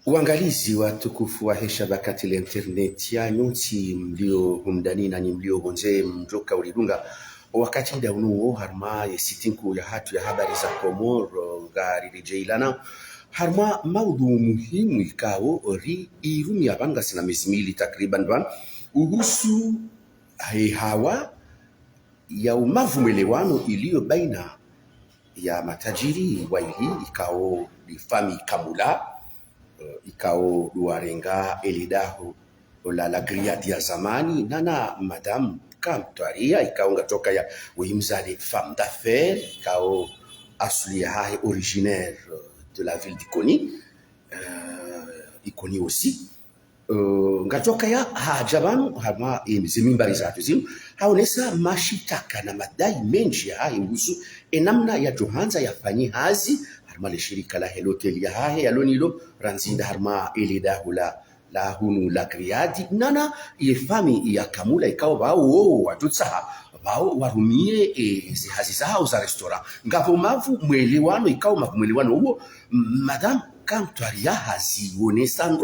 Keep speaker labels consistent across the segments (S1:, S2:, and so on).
S1: Uangalizi wa tukufu wa heshaba katika internet ya nyuti mlio humdani na mlio honze mjoka ulidunga wakati daunuo harma ya sitinku ya hatu ya habari za Komoro ngari rejeilana harma maudhu muhimu ikao ri irumi ya banga sina mizimili takriban ban uhusu hawa ya umavumwelewano iliyo baina ya matajiri wa ili ikao difami Kamula ikao duarenga elidahu la griadi ya zamani nana madame Kamtwaria ikao ngatoka ya wimzali femme d'affaires ikao asuli ya hae originaire de la ville d'Ikoni Ikoni aussi ngatoka ya hajabanu hama zimimbari zatu zimu haonesa mashitaka na madai menji ya hae ngusu enamna ya johanza ya fanyi hazi harma le shirika la hotel ya hae ya lonilo ranzinda harma elidahu la hunu la griadi nana yefami ya Kamula ikao bao watutsaha bao warumie hazi zao za restaurant ngapo mavu mwelewano ikao mavu mwelewano huo madame Kamtwaria hazionesa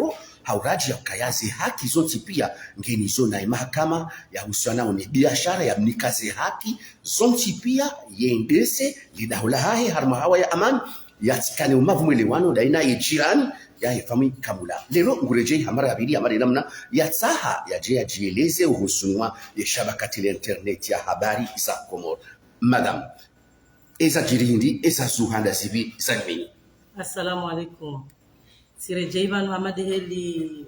S1: hauraji ya ukayazi haki zote pia ngeni zona ya mahakama ya usiana ni biashara ya mnikaze haki zote pia yendese lidahula hae harma hawa ya amani yatikane umavu mwelewano daina yejirani ya yefami Kamula lero ngurejei hamara ya bili hamara namna yatsaha yaje yajieleze uhusunwa ya shabakati ya internet ya habari za Komoro. Madam eza jirindi eza zuhanda zibi zanmini.
S2: Assalamu alaikum. Sirejei banu hamade heli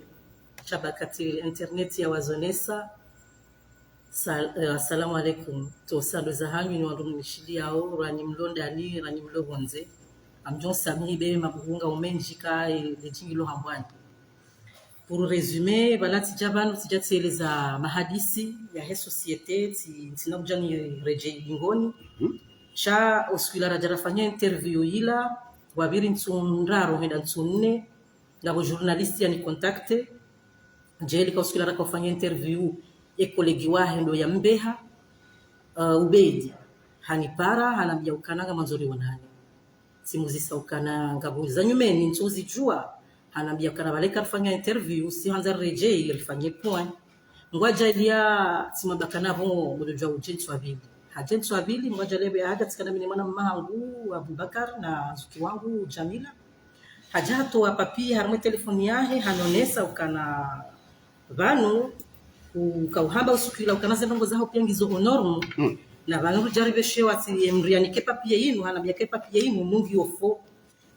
S2: shabakati internet ya wazonesa. Assalamu alaikum. To salo za hanyu ni warumishili yao rani mlonda ni rani mlohonze. Amjon sami be mabuhunga umenjika lejingilo hambwani. Pour résumer, balati jabanu tijateleza mahadisi ya he societe tinakujani rejei bingoni. Cha oskulara jarafanya interview ila wabiri ntsunraro henda ntsunne ngabo journalisti yani contacte jeli ka oskulara kufanya interview e kolegi wahe ndo ya mbeha ubedi hanipara hanambia ukananga manzori wanani simuzi saukana ngabo zanyumeni ntsuzi jua hanambia kana baleka kufanya interview si hanza rejei ilifanye point ngwaja ilia simabakana bo mudujwa ujintu wabili hajentu wabili mwaja lebe haja tsikana mini mwana mahangu Abubakar na zuki wangu Jamila hajato wa papi harme telefoni yahe hanonesa ukana vanu ukauhamba usukila ukana zendongo zaho pia ngizo honormu na vanu jaribeshe wati emriani ke papier yinu hanabia ke papier yinu mungi ofo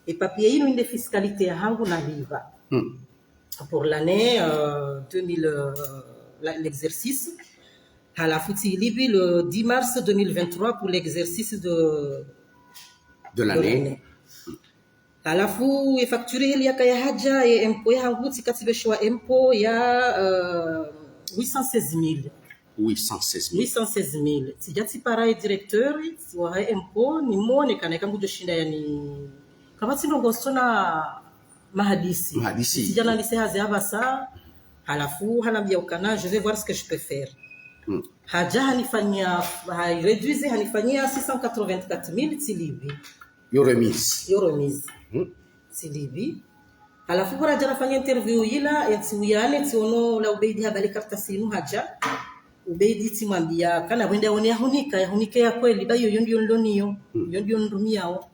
S2: e papier yinu inde fiscalité ya hangu na viva pour l'année 2000 l'exercice à la Fouti Libi le 10 mars 2023 pour l'exercice de l'année. À la fou et facturé il y a kaya haja et impôt ya hangu tikatibeshwa impôt ya 816 000. 816 000. Tijati para directeur wa impôt ni mone kana kangu doshinda yani kabati ndo gostona mahadisi. Tijana lise hazi abasa halafu hanabia ukana je vais voir ce que je peux faire. Haja hanifanyia réduise hanifanyia 684 000 tilibi
S1: yo remise
S2: tilibi alafu bora jana fanya interview ila yatiwiane tiono la ubeidi habali kartasinu haja ubeidi timwambia kana wenda one yahunika ya kweli bayo yondio ndoniyo yondio ndumiao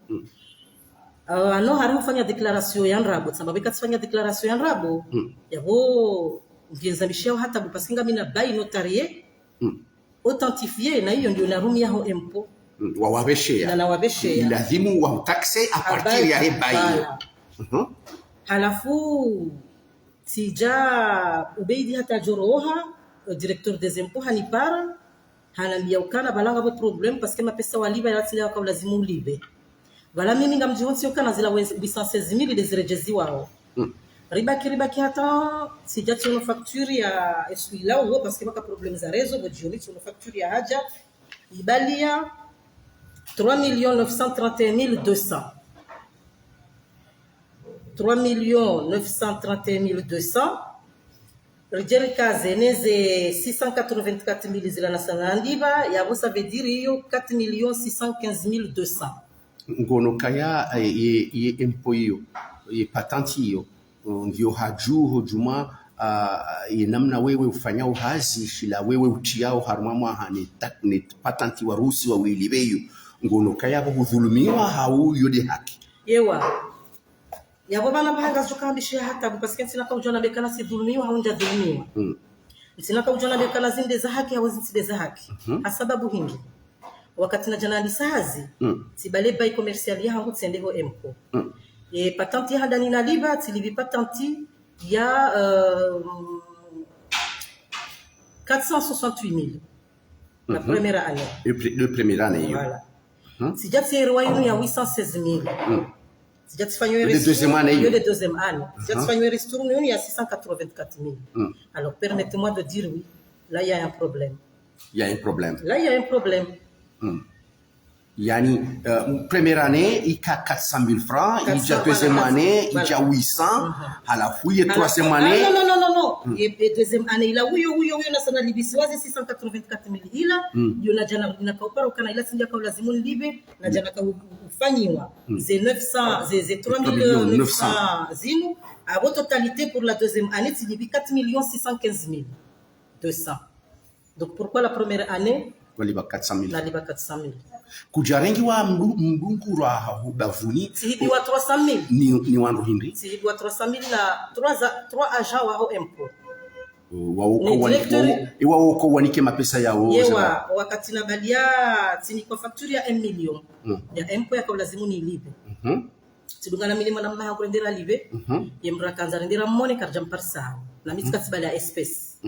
S2: ano hari kufanya declaration ya nrabo sababu ikafanya declaration ya nrabo yabo ngenzamishia hata bupasinga mina bai notarié authentifié na hiyo ndio narumia ho impôt
S1: wawabeshea
S2: na wabeshea
S1: lazimu wa taxe a partir ya hebai
S2: halafu tija ubeidi hata joroha directeur des impôts hanipara hanambia ukana balanga bo problem parce que mapesa waliba yatila kwa lazimu libe bala mimi ngamjihonsi ukana zila 816 000 desirejezi wao ribaki hata sijati una facture ya eswila huo parce que baka problème za réseau bojioni una facture ya haja ibalia 3 931 200 3 931 200 Rijel kazeneze 684 000 zila na sanandiba yabo ça veut dire yo 4 615 200
S1: ngono kaya ye impôt yo ye patente yo ndio hujuma namna wewe ufanyao hazi shila wewe utiao harumamwa ni patanti wa rusi wa wili beyo ngono kaya hudhulumiwa hau yode haki
S2: yewa yabo bana bahanga zukambishia hata parce sina ka ujona bekana si dhulumiwa au nja dhulumiwa sina ka ujona bekana zinde za haki au zinde za haki sababu hingi wakati na jana lisazi sibale bay commercial yangu tsendeho emko patenti hada ni na liba tilibi patenti ya 468 000 la première année.
S1: Le première année.
S2: Voilà. Si j'ai fait royaume il y a 816 000. Si j'ai fait le
S1: deuxième année.
S2: Le deuxième année. Si j'ai fait restaurant il y a 684 000. Alors permettez-moi de dire oui, là il y a un problème.
S1: Il y a un problème.
S2: Là il y a un problème.
S1: Yani première année il y a 400 000 francs, il y a deuxième année il y a 800, à la fouille et troisième année.
S2: Non. Et deuxième année il a oui na sana libisiwazi 684 000 ila yona jana na kaupara kana ila sinja kwa lazimu libe na jana ka ufanyiwa ze 900 ze 3900 zinu à votre totalité pour la deuxième année c'est 4 615 200. Donc pourquoi la première année
S1: waliba 400 000
S2: na liba 400 000
S1: kujarengi wa mbungura hubavuni
S2: sihibi wa 300 000
S1: ni wandu hindi
S2: sihibi wa 300 000 na 3 agents wa impôt
S1: wauko wanike mapesa yao
S2: yewa wakati na balia tini kwa facture ya 1 million ya impôt ya kwa lazimu ni libe tidungana milima na mbaha kurendera libe yemra kanza rendera mone karjam parsa na mitika tibali ya espèce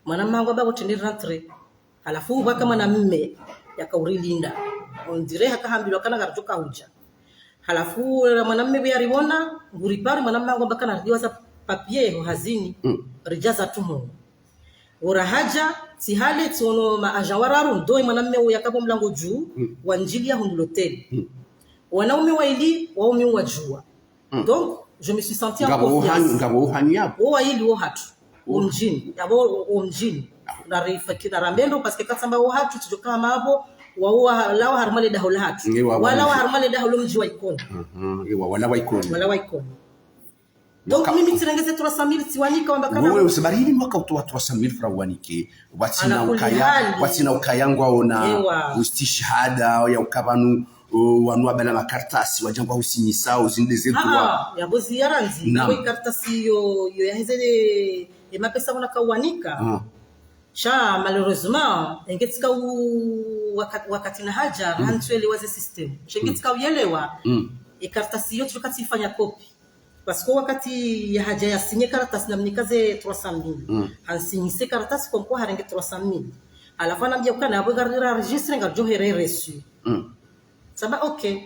S2: mwana mmango babo tende rentrée halafu baka mwana mme yakaurilinda on dirait hakahambilwa kana garjoka huja halafu mwanamume byaribona nguripari mwanamume ngo baka nardiwaza papier ho hazini rijaza tumo ora haja tihale tsono ma ajawararu ndo mwanamume yakabo mlango juu wa njili ya hotel wanaume waili waume wajua donc je me suis senti en confiance
S1: ngabo hanya
S2: waili wo hatu umjini yabo umjini na rifa kida rambendo parce que katsamba wo hatu tujoka mabo wa lawa harmale dahul hatu wala wa harmale dahul mji wa ikoni
S1: wala wa ikoni
S2: donc mimi tirengeze 300 000 tiwanika wamba kana
S1: wewe usibarili mwaka utoa 300 000 francs wanike watina ukayangwa ona ustishhada ya ukabanu wanua bala makartasi wajangwa usinyisa uzinde zetu
S2: ya bozi yaranzi na kartasi yo yahezele mapesa wana kawanika sha malheureusement engetika wakati na haja hantuele waze system shengetika uyelewa kartasi yote wakati ifanya copy parce que wakati ya haja ya signer karatasi na mnikaze 300 000 hansinyise karatasi kwa kwa harenge 300 000 alafu anambia ukana abo garira registre ngajohere reçu saba okay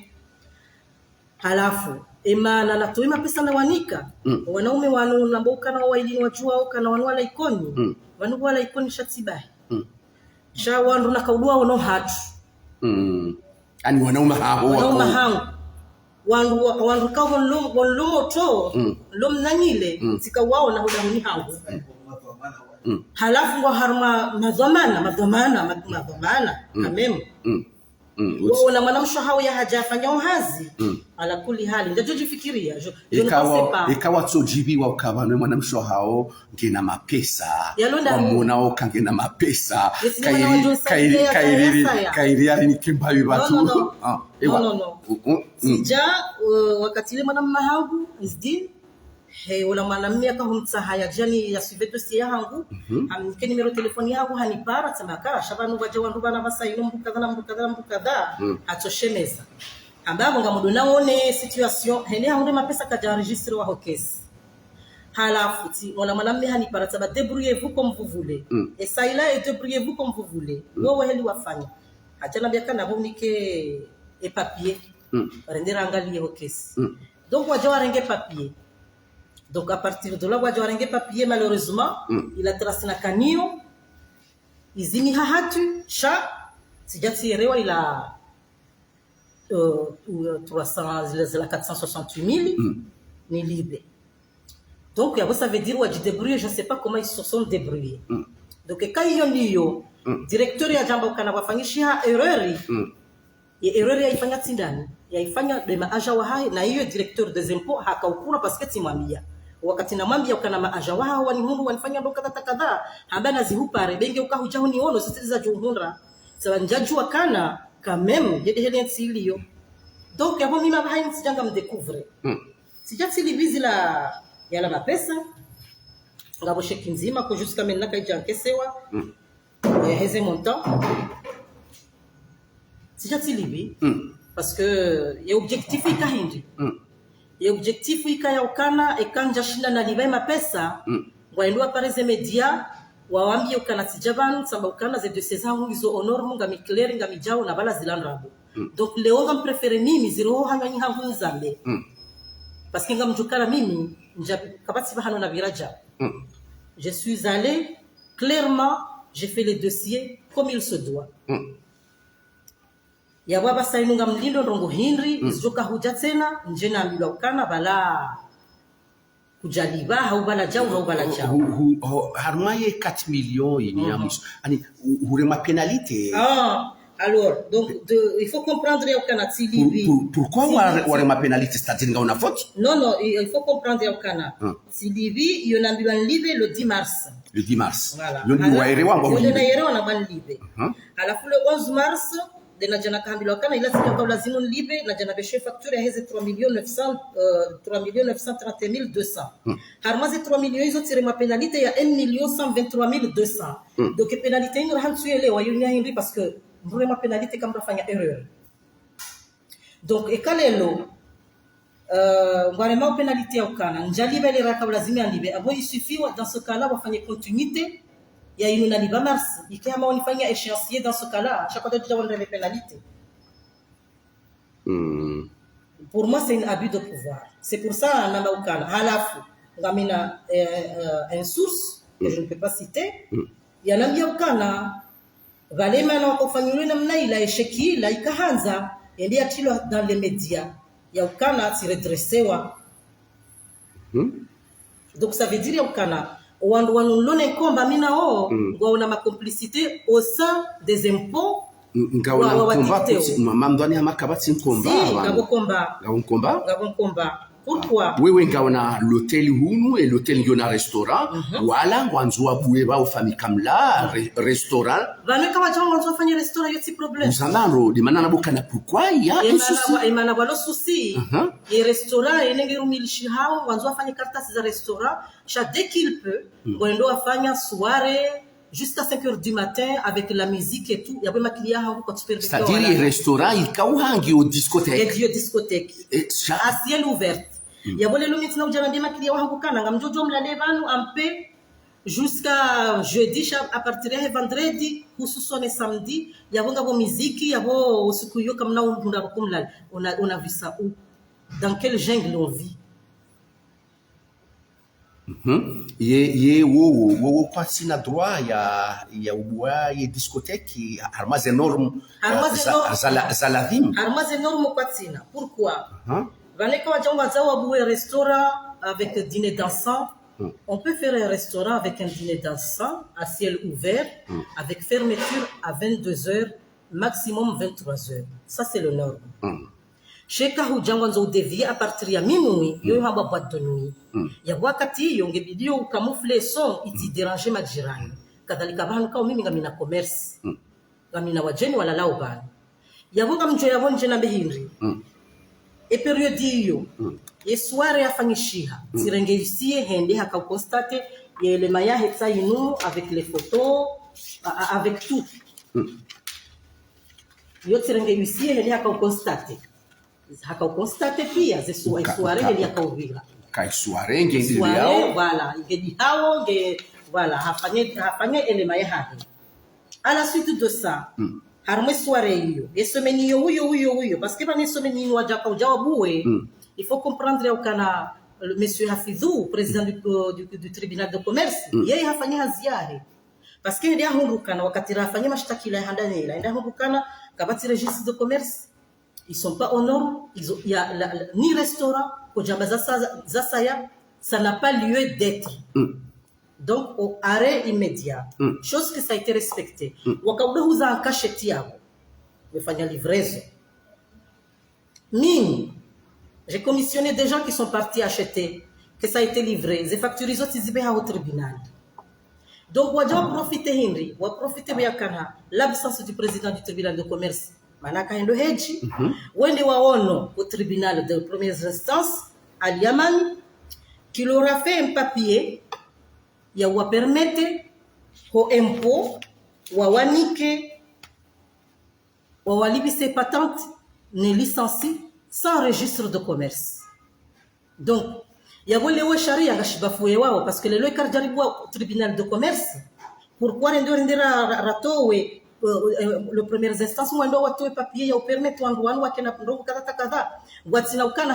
S2: halafu emana na toima pesa na wanika wanaume wanu namboka na waili wajua oka na wanwala ikoni wanu wala ikoni shatibahi sha wandu na kaudua wono hatu
S1: ani wanaume hao
S2: wandu ka wonlo to lom nanyile tika wao na hudamuni hangu halafu ngo harma madhamana kamem wao na mwanamsho hao ya hajafanya uhazi ala kuli hali ndio jifikiria
S1: ikawa tsojibi wa ukabano mwanamsho hao ngena mapesa wamonao kangena mapesa kairi ali nikimba bibatu
S2: no sija wakati ile mwanamma hao isdi wala mwanamia ka humtsa haya jani ya suveto sia hangu amke numero telefoni yangu hanipara tsamaka shabanu baje wandu bana basaino mbukadha atoshemeza ambabo ngamudona one situation hene haunde mapesa kaja registre wa hokesi halafu ti wala mwanamia hanipara tsaba débrouillez-vous comme vous voulez et ça il est débrouillez-vous comme vous voulez wewe heli wafanya hajana biaka na bonike et papier rendera angalie hokesi donc waje warenge papier. Donc à partir de là, wajarenge papier malheureusement, il a tracé na kanio, izini hahatu, sha, sijatirewa il a 468 000 ni libre. Donc ça veut dire waji débrouiller, je ne sais pas comment ils se sont débrouillés. Donc quand il y a directeur ya jambo kana wafanyishia erreur, erreur ya ifanya tindani, ya ifanya de maaja wa hai na hiyo directeur des impôts hakaukura parce que timwambia wakati namwambia ukana maaja wao wanihundu wanifanya ndo kadha hamba nazihupare benge ukahujaho niono sisi za juhundra sawa njajua kana quand même il y a des gens silio donc avant mimi mabahaini sijanga me découvrir sijati libizi la yala mapesa ngabo cheki nzima ko jusqu'à maintenant kaija nkesewa heze montant sijati libi parce que ya objectif ikahindi ya objectif ikayokana ekanja shinda na libai mapesa ngwaendwa pareze media waambie ukana sijaban sababu ukana ze de ces ans hizo honor munga mikleri nga mijao na bala zilandrabo donc leo ngam préférer mimi ziro hanga nyi hangu nzambe parce que ngam jukana mimi kabati bahano na viraja je suis allé clairement j'ai fait les dossiers comme il se doit ya baba sainunga mlindo ndongo Henry izoka huja tena nje na ambilwa ukana bala kujaliba au bala jao au bala jao
S1: harmaye 4 millions ini amus ani hurema pénalité
S2: alors donc il faut comprendre au Canada Libi
S1: pourquoi hurema pénalité c'est-à-dire nga una faute
S2: non il faut comprendre au Canada si Libi yonambilwa Libi le 10 mars
S1: voilà yoni waere wangu
S2: yoni na yere wana ban Libi alafu le 11 mars de na jana kambilwa kana ila sika lazima libe na jana beshe facture ya heze 3,930,200 harmazi 3 millions hizo tire ma penalité ya 1,123,200 donc penalité ingra hantuelewa yunya hindi parce que mbure ma penalité kama rafanya erreur donc ekalelo ngare ma penalité ya ukana njalibe le raka lazima andibe abo il dans ce cas là wafanye continuité ya inu na liba mars ikama wanifanya échéancier dans ce cas là chaque fois que tu as les pénalités pour moi c'est un abus de pouvoir c'est pour ça namba ukana halafu ngamina une source que je ne peux pas citer yanambia ukana valema na wakofanywa namna ila esheki la ikaanza ndio atilo dans les médias ya ukana si redressewa donc ça veut dire ukana wanulone komba mina ngwaona ma complicité au sein des impôts
S1: ngaona komba mamandani amakabati nkomba
S2: ngabo pourquoi
S1: wewe ngaona l'hôtel hunu et l'hôtel yona restaurant wala ngwanzwa buwe ba ufami kamla restaurant
S2: bana kama jango ngwanzwa fanya restaurant yoti problème
S1: usamaro de manana bokana pourquoi il y a un souci
S2: imana wala souci et restaurant enenge rumilishi hao ngwanzwa fanya kartasi za restaurant dès qu'il peut ngwendo afanya soirée jusqu'à 5h du matin avec la musique et tout. Il y avait ma client qui supervision.
S1: C'est-à-dire les restaurants, ils kauhangi au discothèque.
S2: Et discothèque. À ciel ouvert. Il y avait les lumières na ujana ma client wangu kana ngamjojo mlale banu ampe jusqu'à jeudi à partir de vendredi hususan samedi il y avait ngabo muziki yabo siku hiyo kama na kumlala on a vu ça où dans quel jungle on vit.
S1: ye wo kwa sina droit ya ubwa ye discothèque armaz énorme za la ville
S2: armaz énorme kwa sina pourquoi vaneka wajanga zawa buwe restaurant avec dîner dansant on peut faire un restaurant avec un dîner dansant à ciel ouvert avec fermeture à 22h maximum 23h ça c'est le norme Sheka hujangwa nzo devia à partir ya minuit yo hamba boîte de nuit ya wakati hiyo ngebidio ukamufle son iti déranger majirani kadhalika bana kao mimi ngamina commerce ngamina wajeni wala lao bana yabonga mjo yabonje na behindri e periode hiyo ye soirée afanyishiha tirengeisie hende haka constate ye le maya hetsa inu avec les photos avec tout yo tirengeisie hende haka constate haka constate pia ze soirée ile yakauvira
S1: kai soirée ngediao
S2: voilà ngediao nge voilà hafanye elema yake à la suite de ça harme soirée hiyo esomeni huyo parce que bana someni wajaka ujawabuwe il faut comprendre au kana monsieur Hafidhou président du tribunal de commerce yeye hafanya haziare parce que ndio hundukana wakati rafanya mashtakila handani ila ndio hundukana kabati registre de commerce ils sont pas aux normes il y a ni restaurant kujamba zasaya ça n'a pas lieu d'être donc au arrêt immédiat chose que ça a été respecté wakauza en cachette yao wafanya livraison mimi j'ai commissionné des gens qui sont partis acheter que ça a été livré. Les factures ils ont au tribunal. Donc, on va profiter Henry, on va profiter de l'absence du président du tribunal de commerce. Manaka Hendo Hedji, Wende Waono au tribunal de première instance, à Liaman, qui leur a fait un papier, il va permettre au impôt, Wawanike, Wawalibise patente, ne licencie sans registre de commerce. Donc, il y a les charia parce que les lois au tribunal de commerce, pourquoi le premier instance ou un papier au permet ou un wa kena ndo kada watina ukana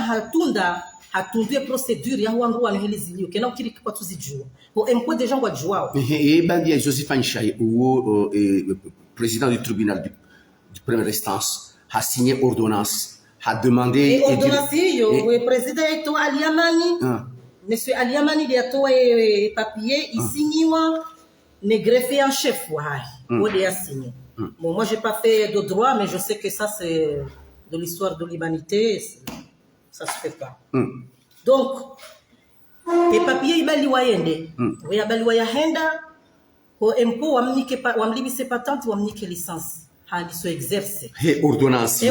S2: hatundu procédure ya wangu wa helizilio kena ukiri kwa tuzijua au impôt des gens wajua
S1: et bandia Joseph Anchai ou président du tribunal du première instance a signé ordonnance a demandé
S2: ordonnance le président eto Aliamani monsieur Aliamani il a toé papier il signiwa ne greffier en chef ouais a signé. Bon, moi, j'ai pas fait de droit, mais je sais que ça, c'est de l'histoire de l'humanité. Ça se fait pas. Donc, les papiers, ils bali wayende. Oui, ils bali wayahenda. Au impôt, wamlibise patente, wamnike licence. Handi so exercer.
S1: Et ordonnance. Il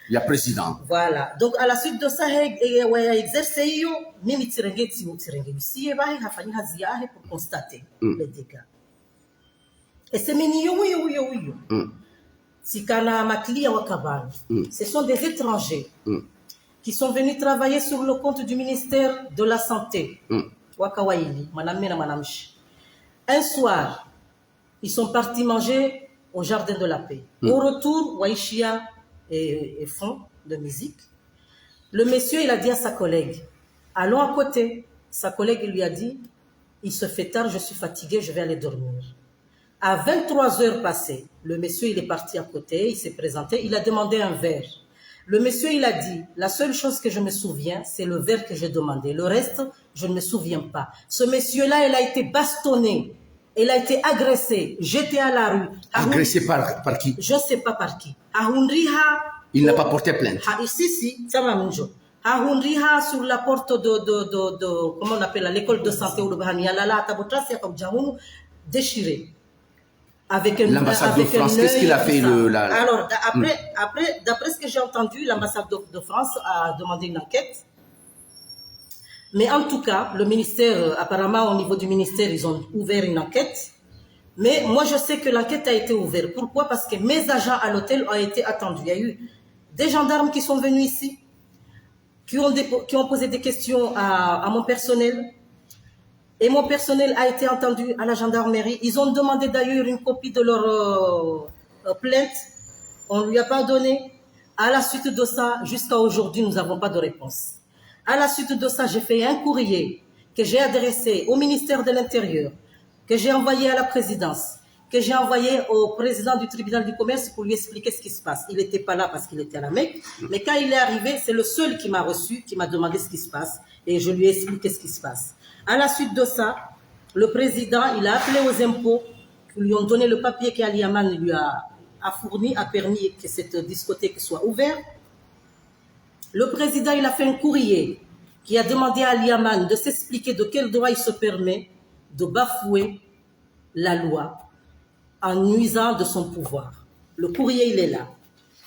S1: y a président.
S2: Voilà. Donc, à la suite de ça, waya exercer yo, mimi tirenge ici, et bah, hafanyi haziahe pour constater les dégâts. Et c'est mignon, si kana maklia wakabani, ce sont des étrangers qui sont venus travailler sur le compte du ministère de la Santé. Wakawaili, manamshi. Un soir, ils sont partis manger au Jardin de la Paix. Au retour, Waishia et fond de musique. Le monsieur, il a dit à sa collègue, allons à côté. Sa collègue lui a dit, il se fait tard, je suis fatigué, je vais aller dormir. À 23 heures passées, le monsieur, il est parti à côté, il s'est présenté, il a demandé un verre. Le monsieur, il a dit, la seule chose que je me souviens, c'est le verre que j'ai demandé. Le reste, je ne me souviens pas. Ce monsieur-là, il a été bastonné, il a été agressé, jeté à la rue.
S1: Agressé par qui?
S2: Je ne sais pas par qui.
S1: Il n'a pas porté plainte.
S2: Si, ça m'a mis. Sur la porte de comment on appelle l'école de santé ou de Bahanialala, déchiré. Avec
S1: l'ambassade de France, qu'est-ce qu'il a fait
S2: Alors, après, d'après ce que j'ai entendu, l'ambassade de France a demandé une enquête. Mais en tout cas, le ministère, apparemment, au niveau du ministère, ils ont ouvert une enquête. Mais moi, je sais que l'enquête a été ouverte. Pourquoi? Parce que mes agents à l'hôtel ont été attendus. Il y a eu des gendarmes qui sont venus ici, qui ont posé des questions à mon personnel. Et mon personnel a été entendu à la gendarmerie. Ils ont demandé d'ailleurs une copie de leur plainte. On ne lui a pas donné. À la suite de ça, jusqu'à aujourd'hui, nous n'avons pas de réponse. À la suite de ça, j'ai fait un courrier que j'ai adressé au ministère de l'Intérieur, que j'ai envoyé à la présidence, que j'ai envoyé au président du tribunal du commerce pour lui expliquer ce qui se passe. Il n'était pas là parce qu'il était à la Mecque. Mais quand il est arrivé, c'est le seul qui m'a reçu, qui m'a demandé ce qui se passe. Et je lui ai expliqué ce qui se passe. À la suite de ça, le président, il a appelé aux impôts, qui lui ont donné le papier qu'Ali Yaman lui a fourni, a permis que cette discothèque soit ouverte. Le président, il a fait un courrier qui a demandé à Ali Yaman de s'expliquer de quel droit il se permet de bafouer la loi en nuisant de son pouvoir. Le courrier, il est là.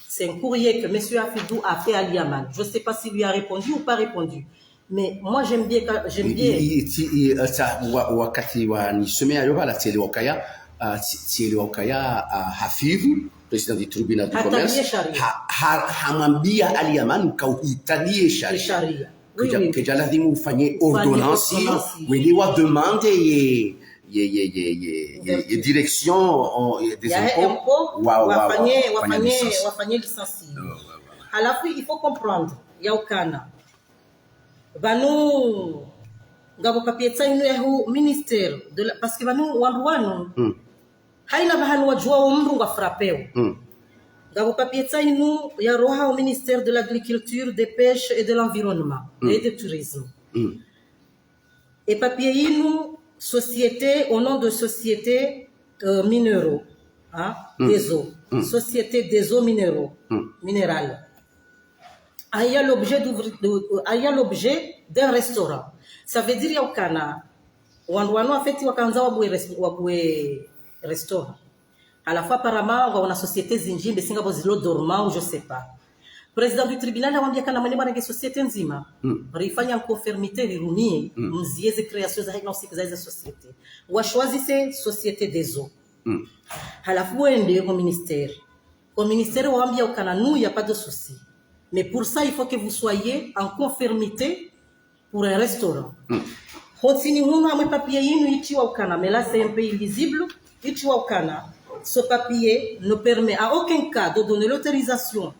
S2: C'est un courrier que M. Afidou a fait à Ali Yaman. Je ne sais pas s'il lui a répondu ou pas répondu. Mais moi, j'aime bien.
S1: Wakati wa nisomea yoba la tiele wakaya hafivu président du tribunal du commerce hamwambia Ali Yaman kauhitalie sharia que lazima ufanye ordonnance wende wa demande ye direction des impôts
S2: wafanye licencier. Halafu il faut comprendre yaukana Banu ngabo papier inu ya ministère de la, parce que banu wanduanu haina bahanu wajua wa mru wa frappeo ngabo papier inu ya roha au ministère de l'agriculture, des pêches et de l'environnement et du tourisme. Et papier inu société au nom de société minéraux des eaux, société des eaux minéraux minérales. ayant l'objet d'un restaurant. Ça veut dire yaukana wanduano afeti wakanza wabwe restaurant. À la fois apparemment on a société zinjimbe singabo zilo dormant ou je sais pas. Président du tribunal awambia kana mwenye bwana société nzima rifanya en conformité rirumie mzieze création za diagnostic za société. Washwazise société des eaux. Halafu wende au ministère. Au ministère wambia ukana nous il y a pas de souci. Mais pour ça il faut que vous soyez en conformité pour un restaurant. Hotini huna mwe papier yinu itiwa ukana mais là c'est un peu illisible itiwa ukana. Ce papier ne permet à aucun cas de donner l'autorisation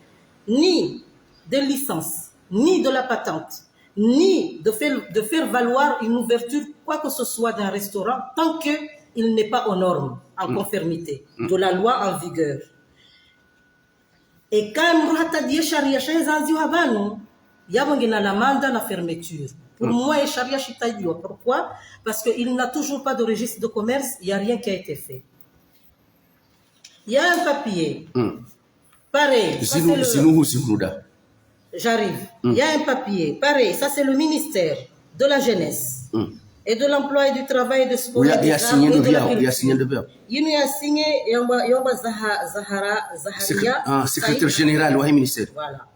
S2: ni de licence, ni de la patente, ni de faire valoir une ouverture, quoi que ce soit d'un restaurant, tant qu'il n'est pas aux normes, en conformité de la loi en vigueur. Et quand nous avons dit charia chez Habano, il y a la fermeture. Pour moi, charia chitaïdio. Pourquoi? Parce qu'il n'a toujours pas de registre de commerce, il n'y a rien qui a été fait. Il y a un papier. Pareil. J'arrive. Il y a un papier. Pareil. Ça, c'est le ministère de la Jeunesse et de l'Emploi et du Travail et de Sport.
S1: Il y a signé de bien. Il y a signé de bien.
S2: Il y a signé Yomba Zaharia.
S1: Secrétaire général du ministère.
S2: Voilà.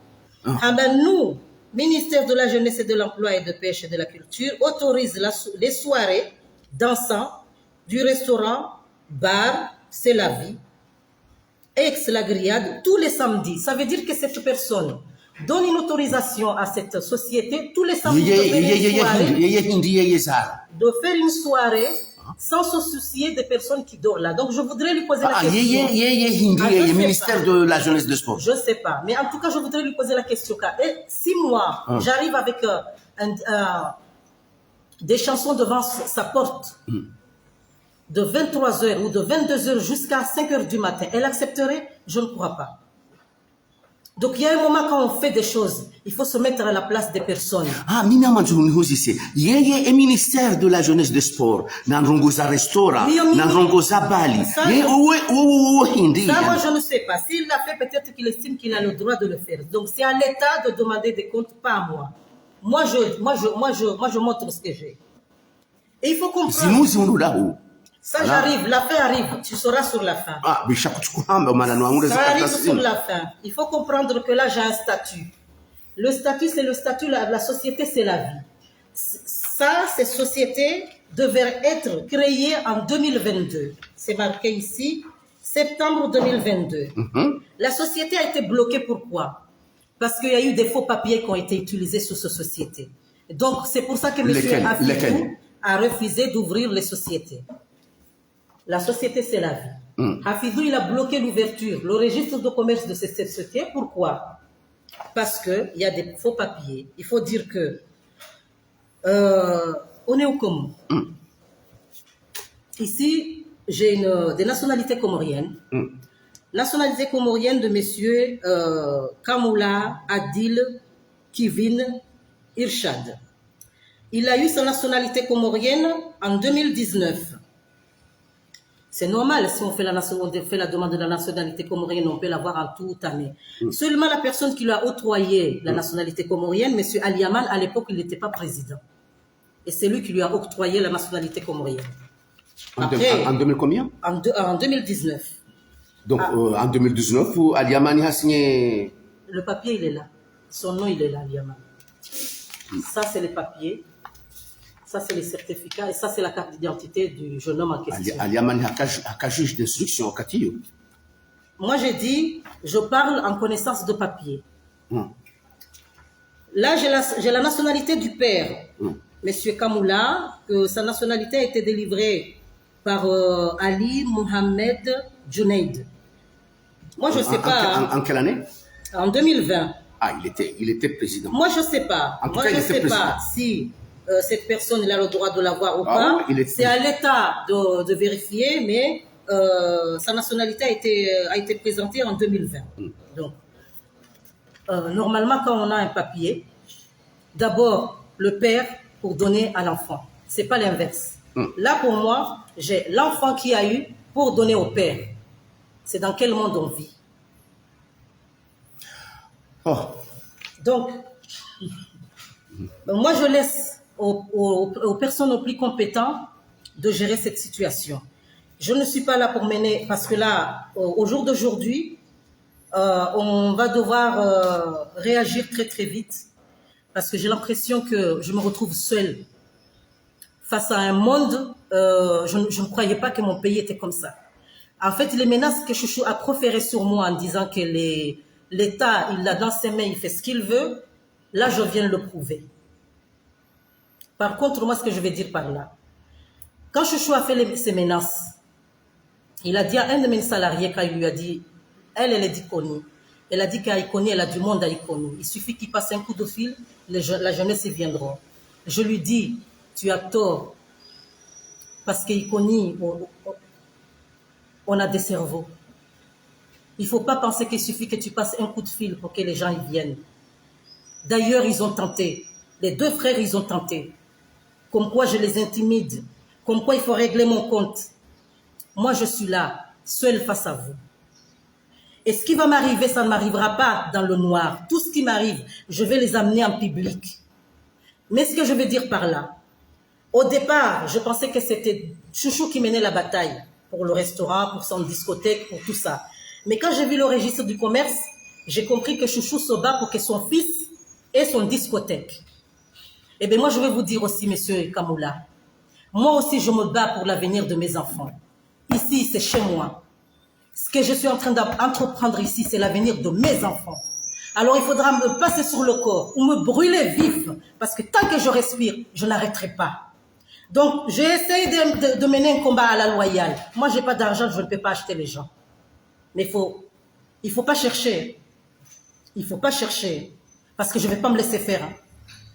S2: Ah ben nous, ministère de la Jeunesse et de l'Emploi et de Pêche et de la Culture, autorise les soirées dansant du restaurant, bar, c'est la vie, ex-la grillade, tous les samedis. Ça veut dire que cette personne donne une autorisation à cette société tous les samedis de faire une soirée sans se soucier des personnes qui dorment là. Donc je voudrais lui poser la question.
S1: Le ministère de la Jeunesse et de Sport.
S2: Je ne sais pas. Mais en tout cas, je voudrais lui poser la question. Et si moi, j'arrive avec des chansons devant sa porte, de 23h ou de 22h jusqu'à 5h du matin, elle accepterait? Je ne crois pas. Donc il y a un moment quand on fait des choses, il faut se mettre à la place des personnes.
S1: Ah, il y a un ministère de la Jeunesse et des Sports, dans un restaurant, dans un bali.
S2: Ça, moi je ne sais pas. S'il l'a fait, peut-être qu'il estime qu'il a le droit de le faire. Donc c'est à l'État de demander des comptes, pas à moi. Moi je montre ce que j'ai. Et il faut comprendre. Ça, j'arrive, la fin arrive, tu seras sur la fin. Ça arrive sur la fin. Il faut comprendre que là, j'ai un statut. Le statut, c'est le statut, la société, c'est la vie. Ça, cette société devait être créée en 2022. C'est marqué ici, septembre 2022. La société a été bloquée, pourquoi? Parce qu'il y a eu des faux papiers qui ont été utilisés sur cette société. Donc, c'est pour ça que M. Afidou a refusé d'ouvrir les sociétés. La société, c'est la vie. Hafidou, il a bloqué l'ouverture, le registre de commerce de cette société. Pourquoi? Parce qu'il y a des faux papiers. Il faut dire que on est au Congo. Ici, j'ai des nationalités comoriennes. Nationalité comorienne de messieurs Kamoula, Adil, Kivin, Irshad. Il a eu sa nationalité comorienne en 2019. C'est normal, si on fait la demande de la nationalité comorienne, on peut l'avoir en tout année. Seulement la personne qui lui a octroyé la nationalité comorienne, M. Aliaman, à l'époque, il n'était pas président. Et c'est lui qui lui a octroyé la nationalité comorienne. Après,
S1: en 2000 combien?
S2: En 2019.
S1: Donc en 2019, Aliaman a signé...
S2: Le papier, il est là. Son nom, il est là, Aliaman. Ça, c'est les papiers. Ça, c'est les certificats et ça, c'est la carte d'identité du jeune homme en question.
S1: Aliaman a juge d'instruction au Katillo.
S2: Moi, j'ai dit, je parle en connaissance de papier. Là, j'ai la nationalité du père, M. Kamoula, que sa nationalité a été délivrée par Ali Mohamed Junaid. Moi, je ne sais pas.
S1: En quelle année?
S2: En 2020.
S1: Ah, il était président.
S2: Moi, je ne sais pas. Moi, je ne sais pas si... cette personne a le droit de l'avoir ou pas. C'est à l'État de vérifier, mais sa nationalité a été présentée en 2020. Donc, normalement, quand on a un papier, d'abord le père pour donner à l'enfant. C'est pas l'inverse. Là, pour moi, j'ai l'enfant qui a eu pour donner au père. C'est dans quel monde on vit? Donc, moi, je laisse aux personnes les plus compétentes de gérer cette situation. Je ne suis pas là pour mener, parce que là, au jour d'aujourd'hui, on va devoir réagir très très vite, parce que j'ai l'impression que je me retrouve seule face à un monde, je ne croyais pas que mon pays était comme ça. En fait, les menaces que Chouchou a proférées sur moi en disant que l'État, il l'a dans ses mains, il fait ce qu'il veut, là, je viens le prouver. Par contre, moi, ce que je vais dire par là, quand Chouchou a fait ces menaces, il a dit à un de mes salariés, quand il lui a dit, elle est d'Ikoni, elle a dit qu'à Ikoni, elle a du monde à Ikoni. Il suffit qu'il passe un coup de fil, la jeunesse y viendra. Je lui dis, tu as tort, parce qu'à Ikoni, on a des cerveaux. Il ne faut pas penser qu'il suffit que tu passes un coup de fil pour que les gens y viennent. D'ailleurs, ils ont tenté. Les deux frères, ils ont tenté. Comme quoi je les intimide. Comme quoi il faut régler mon compte. Moi, je suis là, seule face à vous. Et ce qui va m'arriver, ça ne m'arrivera pas dans le noir. Tout ce qui m'arrive, je vais les amener en public. Mais ce que je veux dire par là, au départ, je pensais que c'était Chouchou qui menait la bataille pour le restaurant, pour son discothèque, pour tout ça. Mais quand j'ai vu le registre du commerce, j'ai compris que Chouchou se bat pour que son fils ait son discothèque. Eh bien, moi, je vais vous dire aussi, monsieur Kamoula, moi aussi, je me bats pour l'avenir de mes enfants. Ici, c'est chez moi. Ce que je suis en train d'entreprendre ici, c'est l'avenir de mes enfants. Alors, il faudra me passer sur le corps ou me brûler vif, parce que tant que je respire, je n'arrêterai pas. Donc, j'ai essayé de mener un combat à la loyale. Moi, je n'ai pas d'argent, je ne peux pas acheter les gens. Mais il faut pas chercher. Il ne faut pas chercher, parce que je ne vais pas me laisser faire.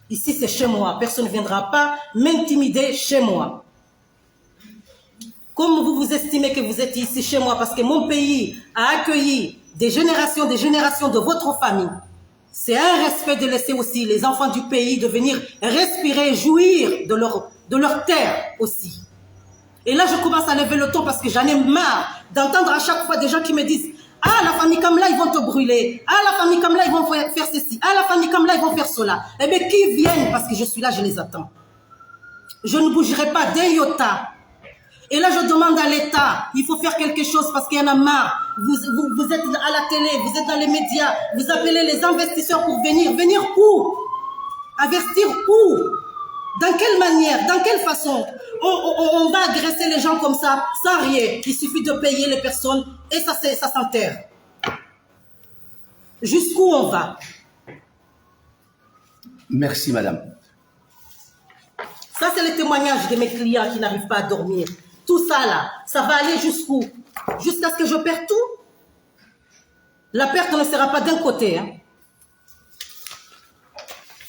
S2: Ici, c'est chez moi. Personne ne viendra pas m'intimider chez moi. Comme vous estimez que vous êtes ici chez moi, parce que mon pays a accueilli des générations de votre famille, c'est un respect de laisser aussi les enfants du pays de venir respirer, jouir de leur terre aussi. Et là, je commence à lever le ton parce que j'en ai marre d'entendre à chaque fois des gens qui me disent « Ah, la famille comme là, ils vont te brûler. Ah, la famille comme là, ils vont faire ceci. Ah, la famille comme là, ils vont faire cela. » Eh bien, qu'ils viennent parce que je suis là, je les attends. Je ne bougerai pas d'un iota. Et là, je demande à l'État, il faut faire quelque chose parce qu'il y en a marre. Vous êtes à la télé, vous êtes dans les médias, vous appelez les investisseurs pour venir. Venir où? Investir où? Dans quelle manière? Dans quelle façon? On va agresser les gens comme ça, sans rien. Il suffit de payer les personnes et ça s'enterre. Jusqu'où on va?
S1: Merci, madame.
S2: Ça, c'est le témoignage de mes clients qui n'arrivent pas à dormir. Tout ça, là, ça va aller jusqu'où? Jusqu'à ce que je perde tout? La perte ne sera pas d'un côté. Hein.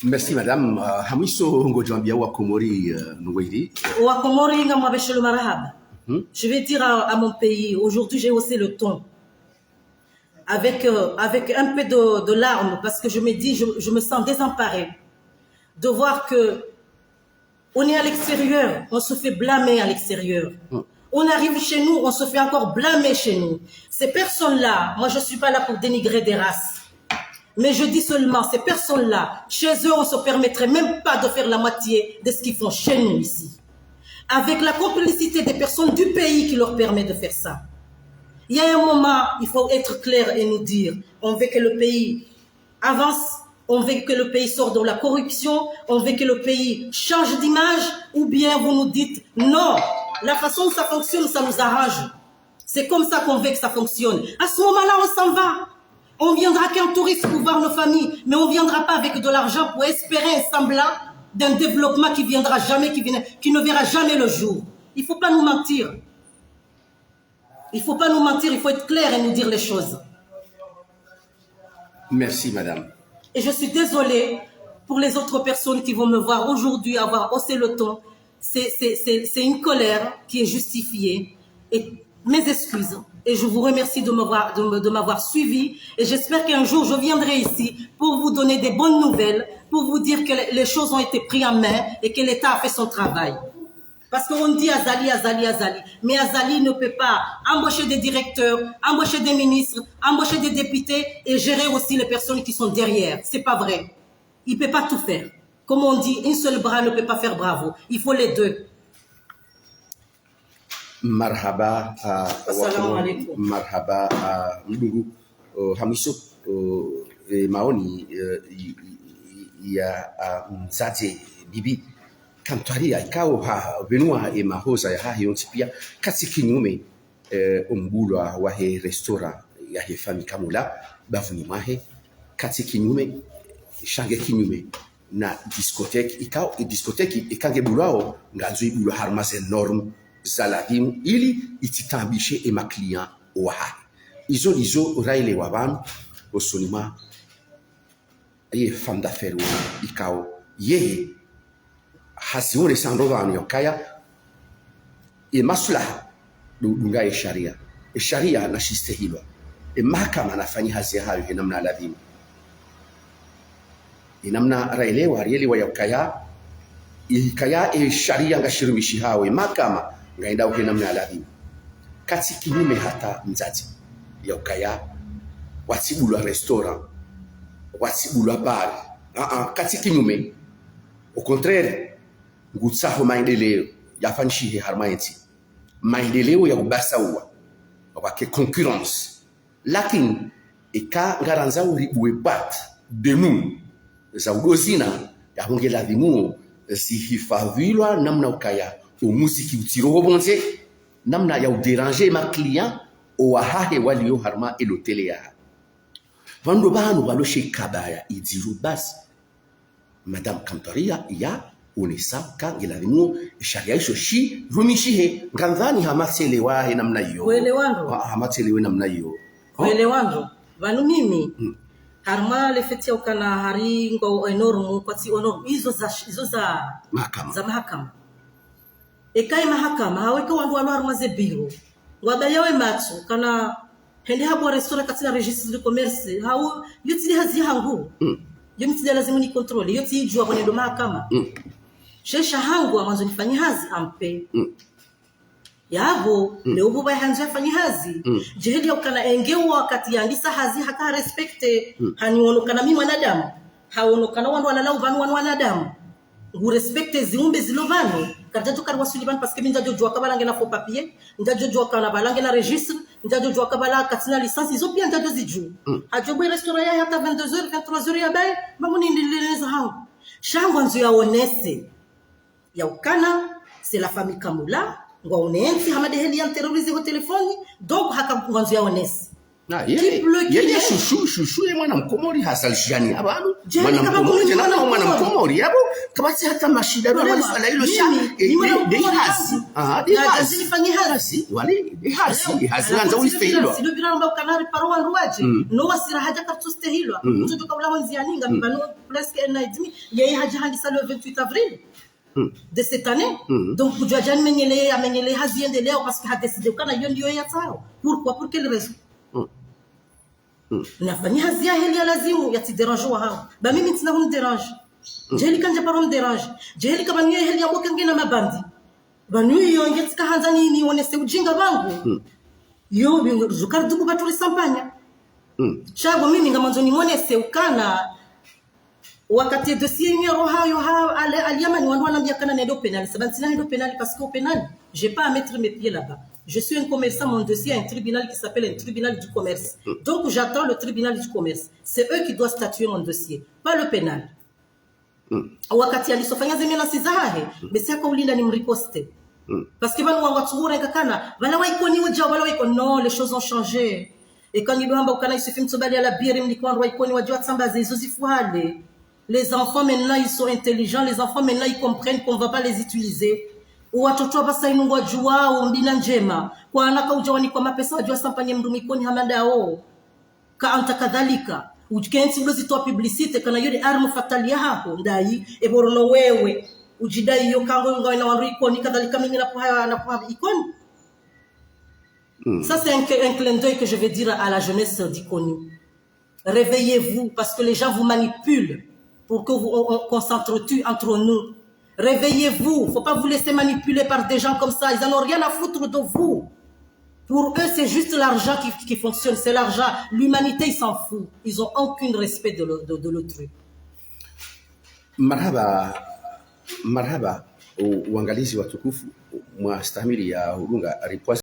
S1: Merci, madame. Hamiso Ngojambia Wakomori Nouéri.
S2: Wakomori Ngamabeshelo Marahab. Je vais dire à mon pays, aujourd'hui, j'ai haussé le ton. Avec un peu de larmes, parce que je me dis, je me sens désemparée de voir que on est à l'extérieur, on se fait blâmer à l'extérieur. On arrive chez nous, on se fait encore blâmer chez nous. Ces personnes-là, moi je ne suis pas là pour dénigrer des races. Mais je dis seulement, ces personnes-là, chez eux, on ne se permettrait même pas de faire la moitié de ce qu'ils font chez nous ici. Avec la complicité des personnes du pays qui leur permet de faire ça. Il y a un moment, il faut être clair et nous dire, on veut que le pays avance, on veut que le pays sorte de la corruption, on veut que le pays change d'image, ou bien vous nous dites, non, la façon dont ça fonctionne, ça nous arrange. C'est comme ça qu'on veut que ça fonctionne. À ce moment-là, on s'en va. On viendra qu'un touriste pour voir nos familles, mais on ne viendra pas avec de l'argent pour espérer un semblant d'un développement qui viendra jamais, qui ne verra jamais le jour. Il ne faut pas nous mentir. Il ne faut pas nous mentir, il faut être clair et nous dire les choses.
S1: Merci, madame.
S2: Et je suis désolée pour les autres personnes qui vont me voir aujourd'hui avoir haussé le ton. C'est une colère qui est justifiée. Et mes excuses. Et je vous remercie de m'avoir suivi. Et j'espère qu'un jour, je viendrai ici pour vous donner des bonnes nouvelles, pour vous dire que les choses ont été prises en main et que l'État a fait son travail. Parce qu'on dit Azali, Azali, Azali. Mais Azali ne peut pas embaucher des directeurs, embaucher des ministres, embaucher des députés et gérer aussi les personnes qui sont derrière. C'est pas vrai. Il peut pas tout faire. Comme on dit, un seul bras ne peut pas faire bravo. Il faut les deux.
S1: Marhaba.
S2: Assalamu alaikum.
S1: Marhaba. Mdungu. Hamiso. Maoni ya mzazi bibi. Kantaria ikao benua mahoza ya yonsi pia kasi kinyume umbulwa wa he restaurant ya he fami kamula bavuni mahe kasi kinyume shange kinyume na discothèque ikao discothèque ikange bulwao nganzo ibulwa harmaze norme zaladim ili ititambishe ma client wa izo raile waban osonima ye femme d'affaires ikao ye hasione sandovano yokaya maslaha dunga sharia sharia na shistahilwa mahakama nafanya hazi hayo namna lazima namna raelewa rielewa yokaya ikaya sharia ngashirimishi hawe mahakama ngaenda uke namna lazima kati kinyume hata mzazi yokaya watibulwa restaurant watibulwa bar kati kinyume au contraire ngutsaho maendeleo yafanishihe harmaenti maendeleo ya kubasawa wake concurrence lakini ika ngaranza uribuwe bat denu za udozina ya honge ladhimu zihifadhiwa namna ukaya umuziki utiroho bonze namna ya uderanger ma client owahahe walio harma elotele ya vandu banu baloshe kabaya idiru basi Madame Kantaria ya unisa kangela limu sharia hizo shi rumishihe ngandhani hamatelewa he namna hiyo
S2: Kuelewando
S1: hamatelewa namna hiyo
S2: Kuelewando vanu mimi harma lefetia ukana haringo enormu kwati enormu hizo za mahakama ekai mahakama haweka wandu walo harma ze biro wadayawe matsu kana hende habo restaurant katika registre de commerce hao yotili hazi hangu yomtida lazima ni control yoti ijua kwenye ndo mahakama shesha hangu mwanzo nifanye hazi ampe yabo leo buba hanzo afanye hazi jeheli ukana engeo wakati yandisa hazi haka respecte haniwonokana mimi mwanadamu haonokana wandu walalau vanu wanadamu ngu respecte ziumbe zilovano katato karwa suliban parce que minja jojwa kabala ngena faux papier nda jojwa kana balange na registre nda jojwa kabala katina licence izo pia nda joziju hajobwe restaurant ya hata 22h 23h ya bay mamuni ndileleza hangu shangu nzo ya onese ya ukana c'est la famille Kamula ngwa onensi hamade heli ya terroriser au téléphone donc haka nzo ya onese
S1: na yeye shushu ye mwana mkomori hasalishani abantu mwana mkomori yabo kabasi hata mashida na masuala hilo shani de hasi
S2: zifanye harasi
S1: wali de hasi anza ulistehilwa
S2: sio bila amba kanari parwa ruaje no wasira haja kartustehilwa mtoto kabla wanzianinga mbano presque en aidmi yeye haja handisa le 28 avril de cette année donc kujajani menyele hazi endelea parce que ha décidé kana hiyo ndio ya tsao pour quelle raison nafanya hazi ya heli ya lazimu ya tideranjwa hao ba mimi tina huni derange jeli kanja paro derange jeli kama niye heli ya boka ngina mabandi banu yo ngetika hanza nini onese ujinga wangu yo bizukar dubu baturi sampanya chago mimi ngamanzo ni monese ukana wakati dossier numéro hayo aliyama ni wandu wanambia kana nendo penal sababu sina nendo penal parce que au penal j'ai pas à mettre mes pieds là-bas. Je suis un commerçant, mon dossier a un tribunal qui s'appelle un tribunal du commerce. Donc j'attends le tribunal du commerce. C'est eux qui doivent statuer mon dossier, pas le pénal. Wakati alisofanya zemena sizahe, besi yako ulinda ni mriposte. Parce que banu wangatsura ngakana, bala waikoni waja bala waikoni non, les choses ont changé. Et quand il doit mbakana il suffit mtsobali à la bière mlikwa waikoni waja tsambaze izo zifuhale. Les enfants maintenant ils sont intelligents, les enfants maintenant ils comprennent qu'on va pas les utiliser. Watoto basa inungwa jua umbina njema kwa anaka ujawani kwa mapesa wajua sampanye mdumikoni hamadao ka anta kadhalika ujikensi ulozi toa publicite kana yode armu fatalia hapo ndai eborono wewe ujidai yo kango ngawe na wandu ikoni kadhalika mimi na kwa ikoni ça c'est un clin d'œil que je vais dire à la jeunesse d'Ikoni. Réveillez-vous parce que les gens vous manipulent pour que on s'entretue entre nous. Réveillez-vous. Faut pas vous laisser manipuler par des gens comme ça. Ils en ont rien à foutre de vous. Pour eux, c'est juste l'argent qui fonctionne. C'est l'argent. L'humanité, ils s'en foutent. Ils ont aucun respect de l'autrui.
S1: Marhaba, uangalizi watukufu, mwastahimili ya Hurunga Ripwaza.